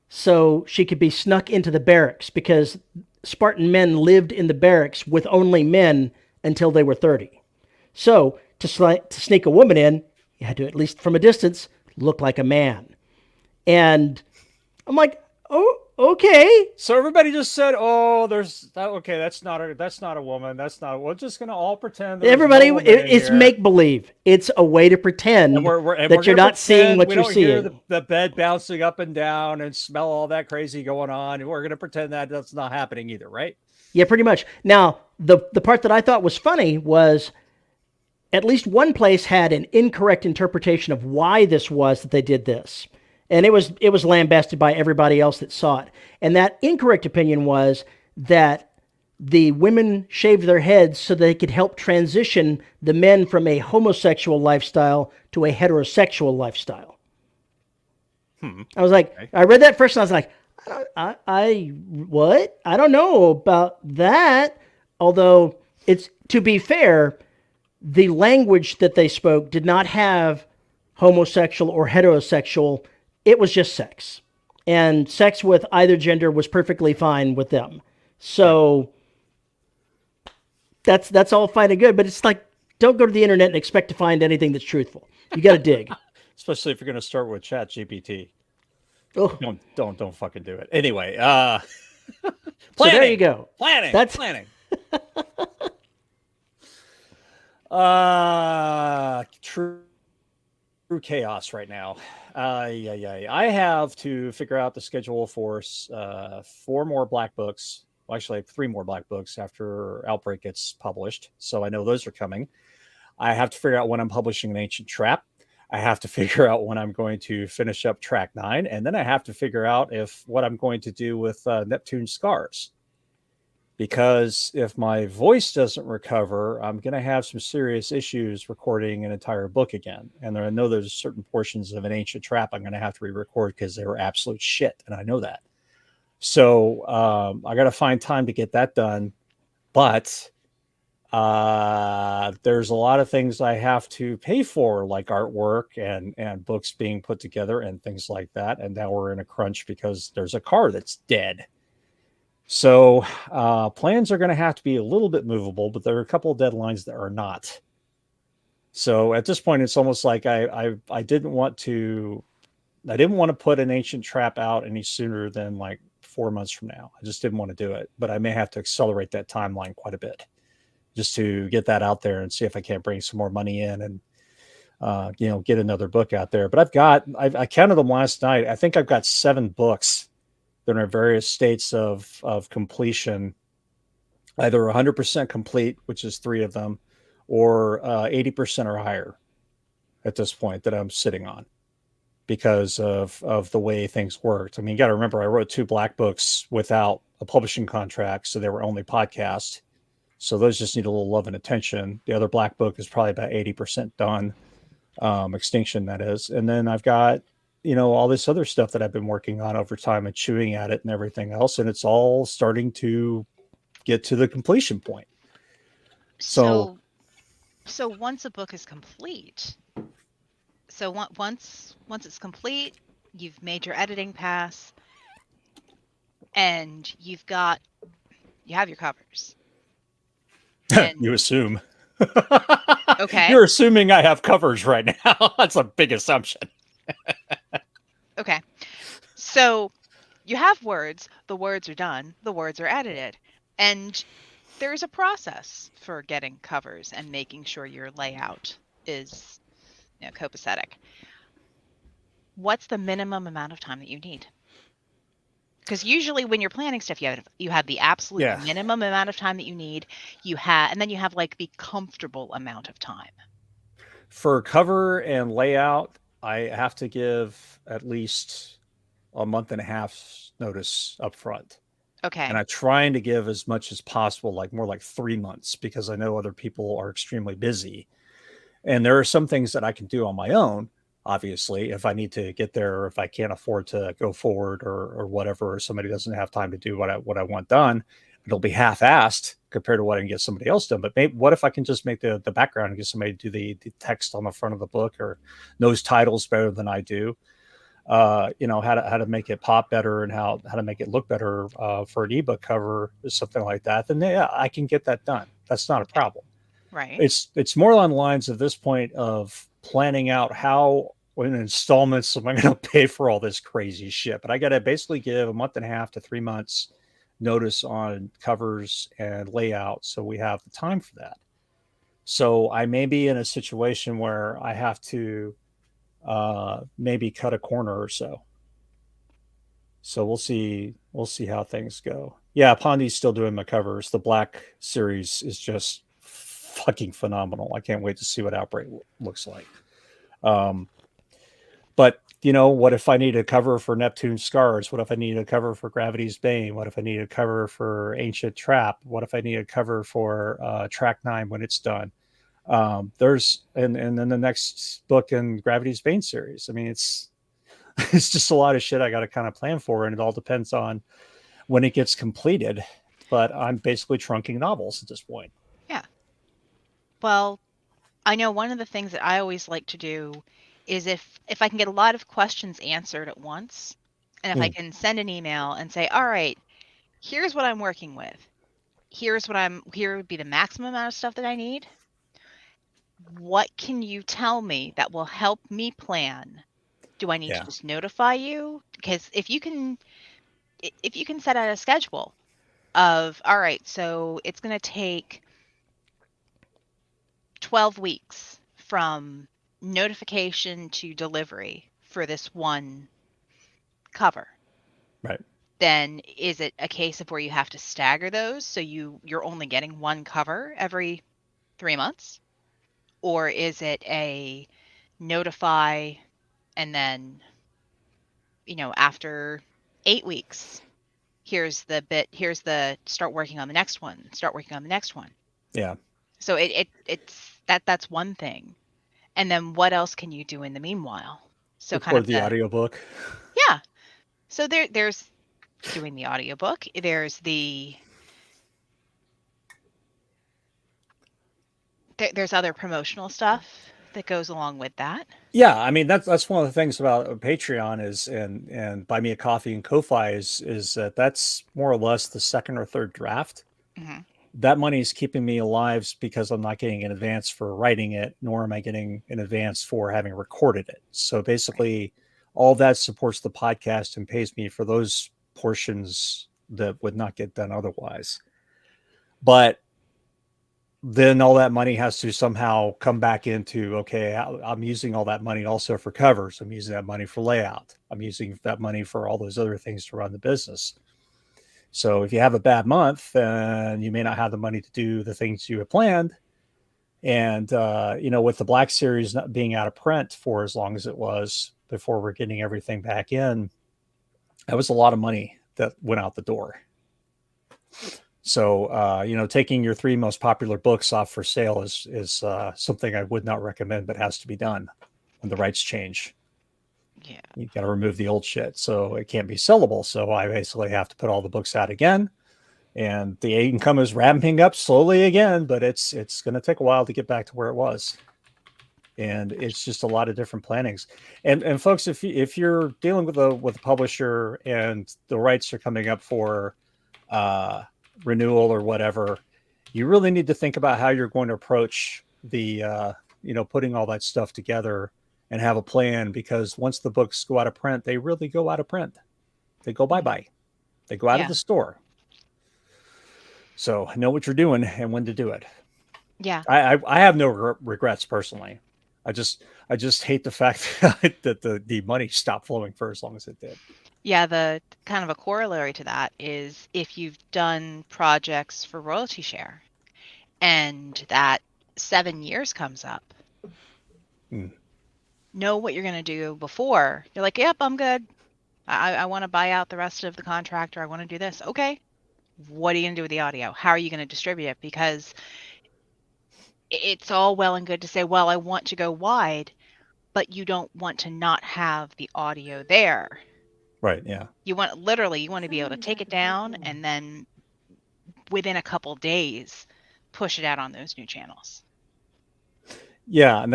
so she could be snuck into the barracks, because Spartan men lived in the barracks with only men until they were 30. So to sneak a woman in, you had to, at least from a distance, look like a man. And I'm like, oh, okay. So everybody just said, "Oh, there's that. Okay, that's not a woman. That's not. We're just gonna all pretend." Everybody, it's make believe. It's a way to pretend that you're not seeing what you're seeing. Hear the bed bouncing up and down and smell all that crazy going on. And we're gonna pretend that that's not happening either, right? Yeah, pretty much. Now, the part that I thought was funny was at least one place had an incorrect interpretation of why this was that they did this. And it was lambasted by everybody else that saw it. And that incorrect opinion was that the women shaved their heads so they could help transition the men from a homosexual lifestyle to a heterosexual lifestyle. I was like, I read that first and I was like, I what? I don't know about that. Although it's, to be fair, the language that they spoke did not have homosexual or heterosexual. It was just sex. And sex with either gender was perfectly fine with them. So that's all fine and good, but it's like, don't go to the internet and expect to find anything that's truthful. You got to dig. Especially if you're going to start with Chat GPT. Oh. Don't fucking do it. Anyway, So there you go. That's planning. True chaos right now. I have to figure out the schedule for 4 more black books. Well, actually, 3 more black books after Outbreak gets published. So I know those are coming. I have to figure out when I'm publishing an Ancient Trap. I have to figure out when I'm going to finish up track 9, and then I have to figure out if what I'm going to do with Neptune Scars. Because if my voice doesn't recover, I'm going to have some serious issues recording an entire book again. And I know there's certain portions of An Ancient Trap I'm going to have to re-record because they were absolute shit, and I know that. So I got to find time to get that done. But there's a lot of things I have to pay for, like artwork and books being put together and things like that. And now we're in a crunch because there's a car that's dead. So plans are going to have to be a little bit movable, but there are a couple of deadlines that are not. So at this point, it's almost like I didn't want to put An Ancient Trap out any sooner than like 4 months from now. I just didn't want to do it, but I may have to accelerate that timeline quite a bit just to get that out there and see if I can't bring some more money in and get another book out there. But I counted them last night. I think I've got 7 books that are in various states of completion, either 100% complete, which is 3 of them, or 80% or higher at this point that I'm sitting on because of the way things worked. I mean, you got to remember, I wrote 2 black books without a publishing contract, so they were only podcasts. So those just need a little love and attention. The other black book is probably about 80% done, Extinction, that is. And then I've got, all this other stuff that I've been working on over time and chewing at it and everything else. And it's all starting to get to the completion point. So, So once a book is complete, so once it's complete, you've made your editing pass, and you have your covers. And you assume. okay. You're assuming I have covers right now. That's a big assumption. Okay. So you have words, the words are done, the words are edited. And there's a process for getting covers and making sure your layout is copacetic. What's the minimum amount of time that you need? Because usually when you're planning stuff, you have the absolute minimum amount of time that you need. And then you have like the comfortable amount of time. For cover and layout, I have to give at least a month and a half's notice up front. Okay. And I'm trying to give as much as possible, like more like 3 months, because I know other people are extremely busy. And there are some things that I can do on my own, obviously, if I need to get there, or if I can't afford to go forward or whatever, or somebody doesn't have time to do what I want done, it'll be half-assed compared to what I can get somebody else done. But maybe what if I can just make the background and get somebody to do the text on the front of the book, or knows titles better than I do? How to make it pop better and how to make it look better for an ebook cover, or something like that, then yeah, I can get that done. That's not a problem. Right. It's more on the lines of this point of planning out how in installments am I going to pay for all this crazy shit. But I got to basically give a month and a half to 3 months notice on covers and layout, so we have the time for that. So I may be in a situation where I have to maybe cut a corner or so. So we'll see how things go. Yeah, Pondy's still doing my covers. The Black series is just fucking phenomenal. I can't wait to see what Outbreak looks like. But what if I need a cover for Neptune Scars? What if I need a cover for Gravity's Bane? What if I need a cover for Ancient Trap? What if I need a cover for Track 9 when it's done? There's and then the next book in Gravity's Bane series. I mean, it's just a lot of shit I got to kind of plan for, and it all depends on when it gets completed. But I'm basically trunking novels at this point. Yeah. Well, I know one of the things that I always like to do is if I can get a lot of questions answered at once, and if I can send an email and say, all right, here's what I'm working with. Here would be the maximum amount of stuff that I need. What can you tell me that will help me plan? Do I need to just notify you? Because if you can set out a schedule of, all right, so it's going to take 12 weeks from notification to delivery for this one cover. Right. Then is it a case of where you have to stagger those so you're only getting 1 cover every 3 months? Or is it notify, and then, after 8 weeks, here's the start working on the next one, start working on the next one. Yeah. So that's one thing. And then what else can you do in the meanwhile? So kind of Record the audiobook. yeah. So there's doing the audiobook. There's other promotional stuff that goes along with that. Yeah, I mean that's one of the things about Patreon is and Buy Me a Coffee and Ko-fi is that that's more or less the second or third draft. Hmm. That money is keeping me alive because I'm not getting an advance for writing it, nor am I getting an advance for having recorded it. So basically, all that supports the podcast and pays me for those portions that would not get done otherwise. But then all that money has to somehow come back into, okay, I'm using all that money also for covers. I'm using that money for layout. I'm using that money for all those other things to run the business. So if you have a bad month, then you may not have the money to do the things you had planned. And, with the Black Series not being out of print for as long as it was before we're getting everything back in, that was a lot of money that went out the door. So, taking your 3 most popular books off for sale is something I would not recommend, but has to be done when the rights change. Yeah. You got to remove the old shit, so it can't be sellable. So I basically have to put all the books out again, and the income is ramping up slowly again, but it's going to take a while to get back to where it was. And it's just a lot of different plannings. And folks, if you're dealing with a publisher and the rights are coming up for renewal or whatever, you really need to think about how you're going to approach the putting all that stuff together and have a plan, because once the books go out of print, they really go out of print. They go bye-bye. They go out of Yeah. the store. So know what you're doing and when to do it. Yeah. I have no regrets personally. I just hate the fact that the money stopped flowing for as long as it did. Yeah, the kind of a corollary to that is if you've done projects for royalty share and that 7 years comes up, Mm. know what you're going to do before. You're like, yep, I'm good. I want to buy out the rest of the contract, or I want to do this. Okay. What are you going to do with the audio? How are you going to distribute it? Because it's all well and good to say, well, I want to go wide, but you don't want to not have the audio there. Right. Yeah. You want to be able to take it down and then within a couple days push it out on those new channels. Yeah, and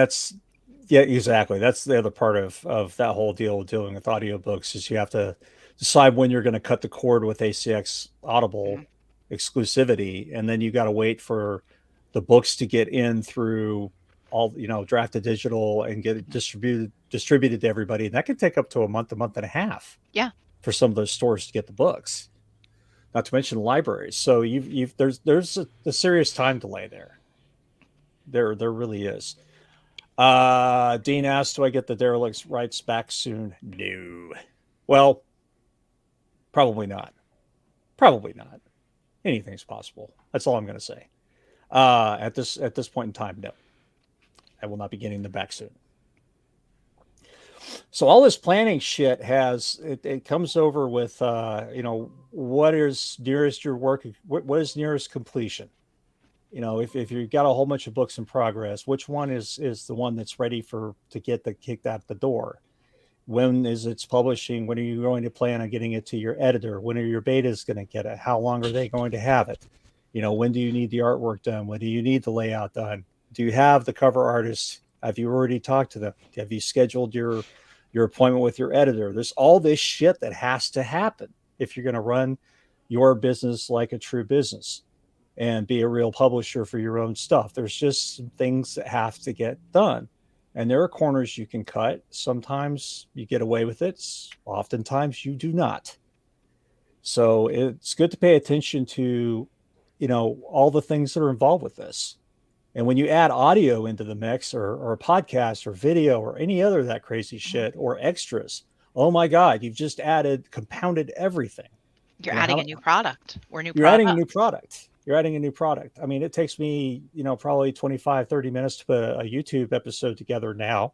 exactly. That's the other part of that whole deal with dealing with audiobooks is you have to decide when you're going to cut the cord with ACX Audible Mm-hmm. exclusivity, and then you got to wait for the books to get in through all drafted digital and get it distributed to everybody. And that could take up to a month and a half. Yeah. For some of those stores to get the books, not to mention libraries. So there's a serious time delay there. There really is. Dean asked, do I get the derelicts rights back soon? No. Well, probably not. Probably not. Anything's possible. That's all I'm going to say. At this point in time, no. I will not be getting them back soon. So all this planning shit it comes over with what is nearest your work, what is nearest completion. If you've got a whole bunch of books in progress, which one is the one that's ready to get kicked out the door? When is its publishing? When are you going to plan on getting it to your editor? When are your betas going to get it? How long are they going to have it? When do you need the artwork done? When do you need the layout done? Do you have the cover artist? Have you already talked to them? Have you scheduled your appointment with your editor? There's all this shit that has to happen if you're going to run your business like a true business and be a real publisher for your own stuff. There's just some things that have to get done. And there are corners you can cut. Sometimes you get away with it. Oftentimes you do not. So it's good to pay attention to, all the things that are involved with this. And when you add audio into the mix or a podcast or video or any other of that crazy shit or extras, oh my God, you've just compounded everything. You're adding a new product or new You're adding a product. new product. You're adding a new product. I mean, it takes me, probably 25, 30 minutes to put a YouTube episode together now.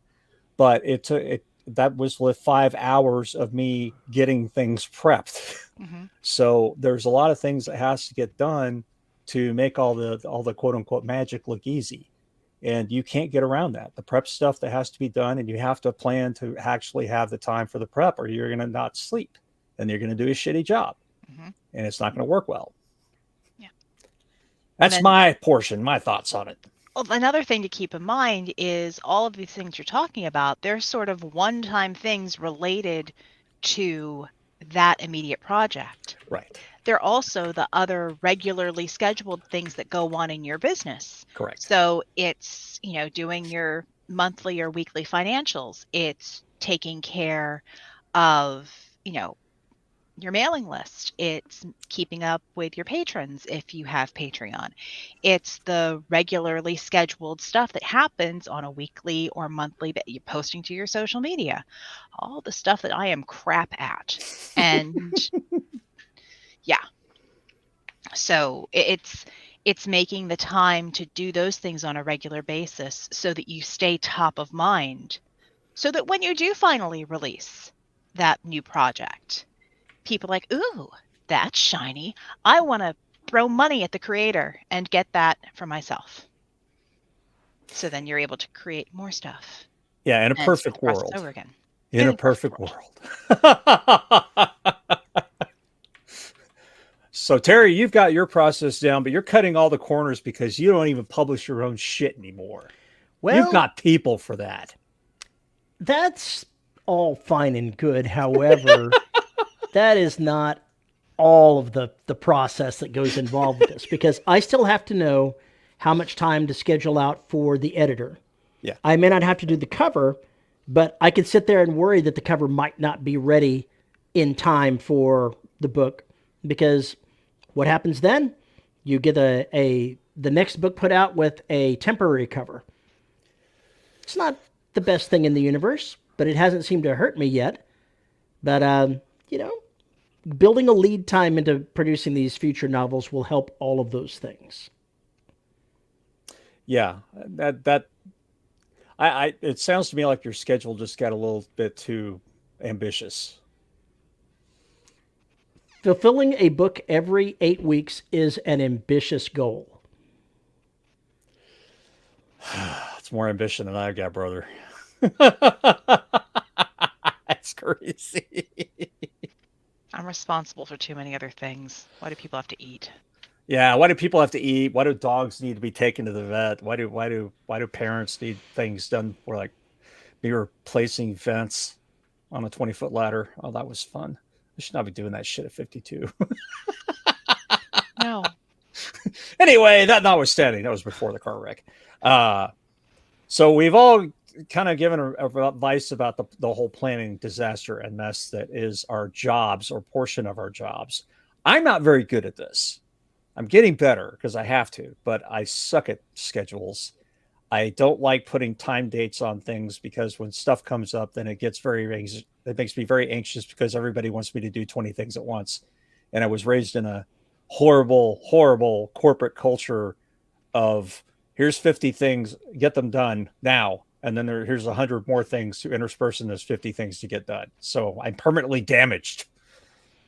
but it took it. That was with 5 hours of me getting things prepped. Mm-hmm. So there's a lot of things that has to get done to make all the quote unquote magic look easy. And you can't get around that. The prep stuff that has to be done, and you have to plan to actually have the time for the prep, or you're going to not sleep and you're going to do a shitty job Mm-hmm. and it's not going to work well. Yeah. And That's then, my portion, my thoughts on it. well, another thing to keep in mind is all of these things you're talking about, they're sort of one-time things related to that immediate project. Right. They're also the other regularly scheduled things that go on in your business. Correct. So it's, doing your monthly or weekly financials. It's taking care of, your mailing list. It's keeping up with your patrons if you have Patreon. It's the regularly scheduled stuff that happens on a weekly or monthly that you're posting to your social media. All the stuff that I am crap at. And yeah, so it's making the time to do those things on a regular basis so that you stay top of mind, so that when you do finally release that new project, people are like, ooh, that's shiny. I want to throw money at the creator and get that for myself. So then you're able to create more stuff Yeah, in a and start perfect the process world. over again. In a perfect world. So Terry, you've got your process down, but you're cutting all the corners because you don't even publish your own shit anymore. You've Well, got people for that. that's all fine and good. However, that is not all of the process that goes involved with this because I still have to know how much time to schedule out for the editor. Yeah. I may not have to do the cover, but I could sit there and worry that the cover might not be ready in time for the book because what happens then? You get the next book put out with a temporary cover. It's not the best thing in the universe, but it hasn't seemed to hurt me yet. But you know, building a lead time into producing these future novels will help all of those things. Yeah. That I it sounds to me like your schedule just got a little bit too ambitious. Fulfilling a book every 8 weeks is an ambitious goal. It's more ambition than I've got, brother. That's crazy. I'm responsible for too many other things. Why do people have to eat? Yeah, why do people have to eat? Why do dogs need to be taken to the vet? Why do parents need things done for like me replacing vents on a 20-foot ladder? Oh, that was fun. I should not be doing that shit at 52. No. Anyway, that notwithstanding, that was before the car wreck. So we've all kind of given advice about the whole planning disaster and mess that is our jobs or portion of our jobs. I'm not very good at this. I'm getting better because I have to, but I suck at schedules. I don't like putting time dates on things because when stuff comes up, then it gets it makes me very anxious because everybody wants me to do 20 things at once. And I was raised in a horrible, horrible corporate culture of here's 50 things, get them done now. And then here's 100 more things to intersperse in those 50 things to get done. So I'm permanently damaged,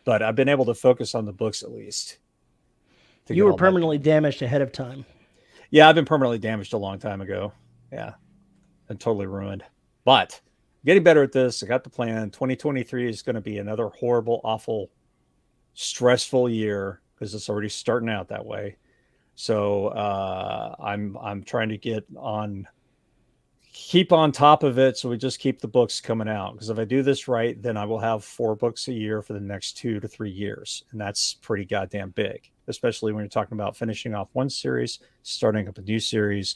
but I've been able to focus on the books at least. You were permanently damaged ahead of time. Yeah, I've been permanently damaged a long time ago. Yeah, and totally ruined. But getting better at this. I got the plan. 2023 is going to be another horrible, awful, stressful year because it's already starting out that way. So I'm trying to keep on top of it. So we just keep the books coming out because if I do this right, then I will have 4 books a year for the next 2 to 3 years, and that's pretty goddamn big. Especially when you're talking about finishing off one series, starting up a new series,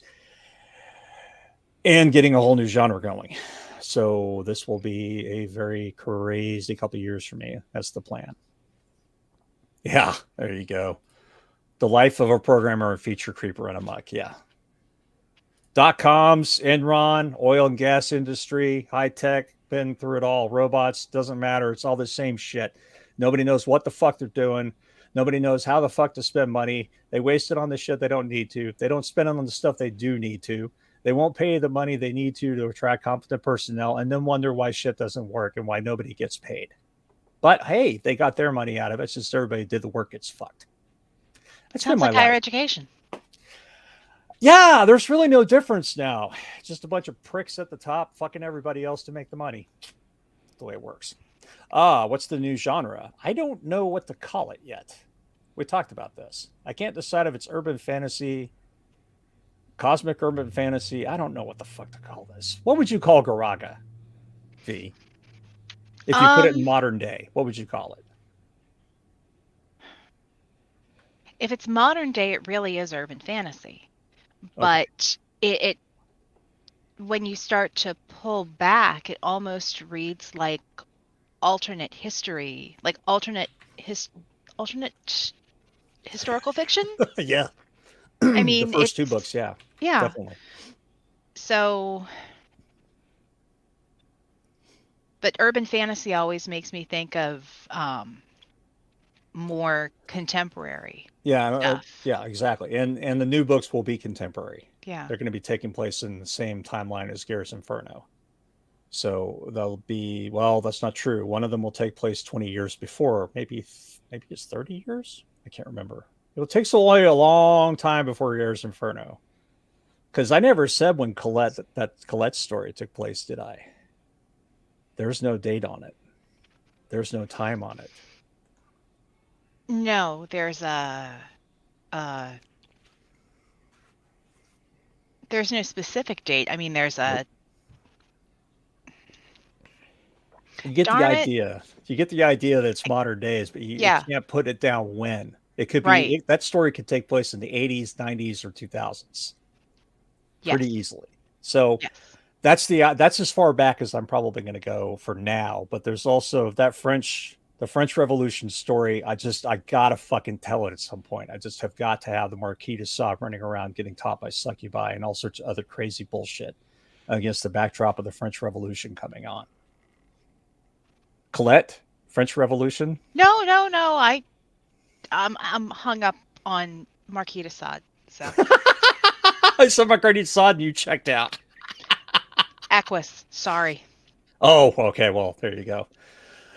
and getting a whole new genre going. So this will be a very crazy couple of years for me. That's the plan. Yeah, there you go. The life of a programmer and feature creeper in a muck. Yeah. .coms, Enron, oil and gas industry, high tech, been through it all. Robots, doesn't matter. It's all the same shit. Nobody knows what the fuck they're doing. Nobody knows how the fuck to spend money. They waste it on the shit they don't need to. They don't spend it on the stuff they do need to. They won't pay the money they need to attract competent personnel and then wonder why shit doesn't work and why nobody gets paid. But hey, they got their money out of it. It's just everybody did the work gets fucked. That's been Sounds my like higher life. education. Yeah, there's really no difference now. Just a bunch of pricks at the top fucking everybody else to make the money. That's the way it works. What's the new genre? I don't know what to call it yet. We talked about this. I can't decide if it's urban fantasy, cosmic urban fantasy. I don't know what the fuck to call this. What would you call Garaga, V? If you put it in Um, modern day, what would you call it? if it's modern day, it really is urban fantasy. Okay. But it when you start to pull back, it almost reads like alternate history, like alternate historical fiction. Yeah. I The mean, first two books, it's yeah, yeah. definitely. So, but urban fantasy always makes me think of more contemporary Yeah, stuff. yeah, exactly. And the new books will be contemporary. Yeah. They're going to be taking place in the same timeline as Garrus Inferno. So they'll be, well, that's not true. One of them will take place 20 years before, maybe it's 30 years. I can't remember. It'll take so long, a long time before Garrus Inferno. Because I never said when Colette story took place, did I? There's no date on it. There's no time on it. No, uh there's no specific date. I mean, there's Nope. a You get the darn it. idea. You get the idea that it's modern days, but you Yeah, can't put it down when. It could right. be that story could take place in the 80s, 90s, or 2000s pretty Yes. easily. So Yes. that's as far back as I'm probably going to go for now. But there's also the French Revolution story. I gotta fucking tell it at some point. I just have got to have the Marquis de Sade running around getting taught by succubi and all sorts of other crazy bullshit against the backdrop of the French Revolution coming on. Colette, French Revolution. No, no, no. I'm hung up on Marquis de Sade. So I saw Marquis de Sade and you checked out. Equus. Sorry. Oh, okay. Well, there you go.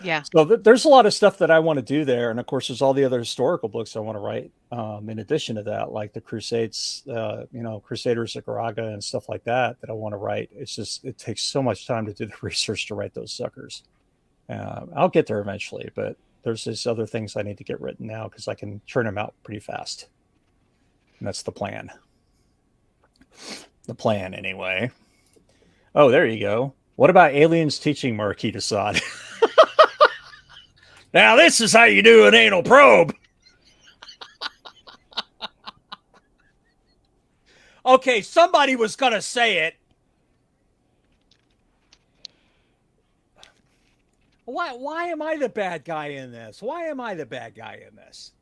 Yeah. So there's a lot of stuff that I want to do there, and of course, there's all the other historical books I want to write. In addition to that, like the Crusades, Crusaders of Garaga and stuff like that, that I want to write. It's just it takes so much time to do the research to write those suckers. I'll get there eventually, but there's these other things I need to get written now because I can churn them out pretty fast, and that's the plan. The plan, anyway. Oh, there you go. What about aliens teaching Marquis de Sade? Now, this is how you do an anal probe. Okay, somebody was going to say it. Why am I the bad guy in this? Why am I the bad guy in this?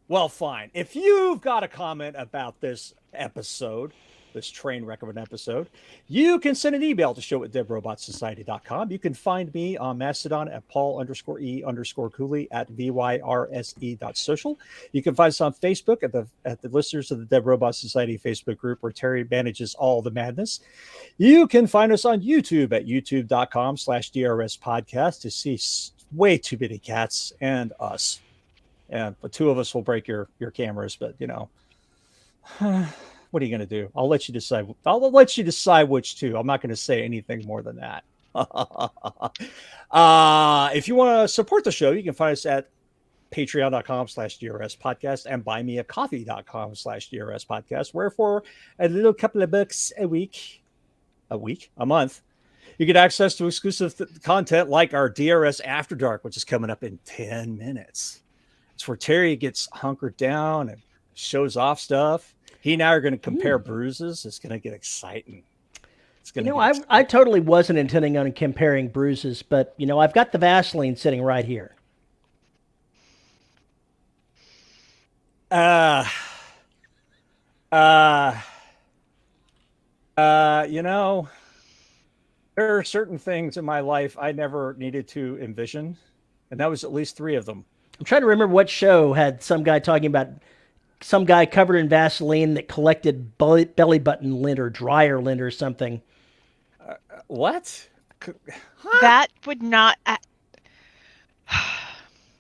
Well, fine. If you've got a comment about this episode, this train wreck of an episode, you can send an email to show@deadrobotsociety.com. You can find me on Mastodon at Paul_E_Cooley at VYRSE.social. You can find us on Facebook at the Listeners of the Dead Robot Society Facebook group, where Terry manages all the madness. You can find us on YouTube at youtube.com/DRS podcast to see way too many cats and us. And the two of us will break your cameras, but what are you going to do? I'll let you decide. I'll let you decide which two. I'm not going to say anything more than that. If you want to support the show, you can find us at patreon.com/DRS podcast and buymeacoffee.com/DRS podcast, where for a little couple of bucks a month, you get access to exclusive content like our DRS After Dark, which is coming up in 10 minutes. It's where Terry gets hunkered down and shows off stuff. He and I are going to compare bruises. It's going to get exciting. It's going to get exciting. I totally wasn't intending on comparing bruises, but, I've got the Vaseline sitting right here. There are certain things in my life I never needed to envision, and that was at least 3 of them. I'm trying to remember what show had some guy talking about some guy covered in Vaseline that collected belly button lint or dryer lint or something. What? That would not.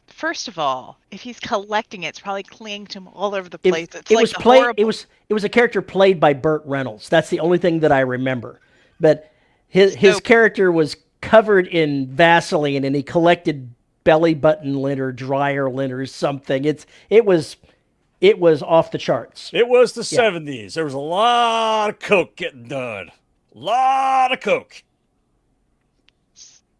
First of all, if he's collecting it, it's probably clinging to him all over the place. It's It like was the played. horrible. It was a character played by Burt Reynolds. That's the only thing that I remember. But his So character was covered in Vaseline, and he collected belly button lint or dryer lint or something. It was off the charts. It was the Yeah. 70s. There was a lot of coke getting done. A lot of coke.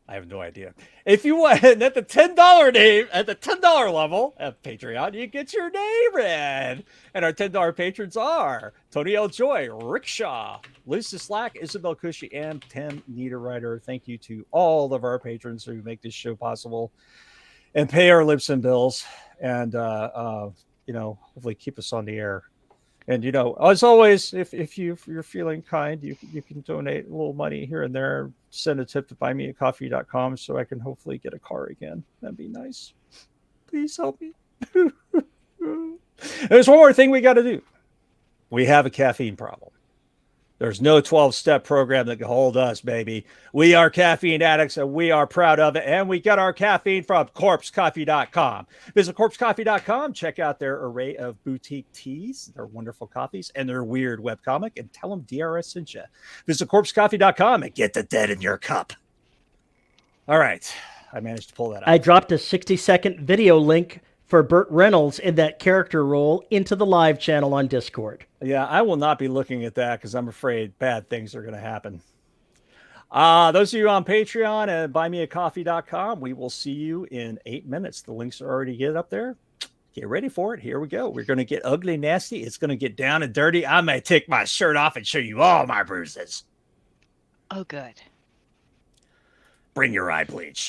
I have no idea. If you want at the $10 name, at the $10 level at Patreon, you get your name read. And our $10 patrons are Tony L. Joy, Rick Shaw, Lisa Slack, Isabel Cushy, and Tim Niederreiter. Thank you to all of our patrons who make this show possible and pay our Libsyn bills, and hopefully keep us on the air. And as always, if you're feeling kind, you can donate a little money here and there. Send a tip to buymeacoffee.com so I can hopefully get a car again. That'd be nice. Please help me. There's one more thing we got to do. We have a caffeine problem. There's no 12-step program that can hold us, baby. We are caffeine addicts, and we are proud of it. And we get our caffeine from corpsecoffee.com. Visit corpsecoffee.com. Check out their array of boutique teas, their wonderful coffees, and their weird webcomic. And tell them DRS sent you. Visit corpsecoffee.com and get the dead in your cup. All right. I managed to pull that out. I dropped a 60-second video link for Burt Reynolds in that character role into the live channel on Discord. Yeah, I will not be looking at that because I'm afraid bad things are going to happen. Those of you on Patreon and buymeacoffee.com, we will see you in 8 minutes. The links are already get up there. Get ready for it. Here we go. We're going to get ugly, nasty. It's going to get down and dirty. I may take my shirt off and show you all my bruises. Oh, good. Bring your eye bleach.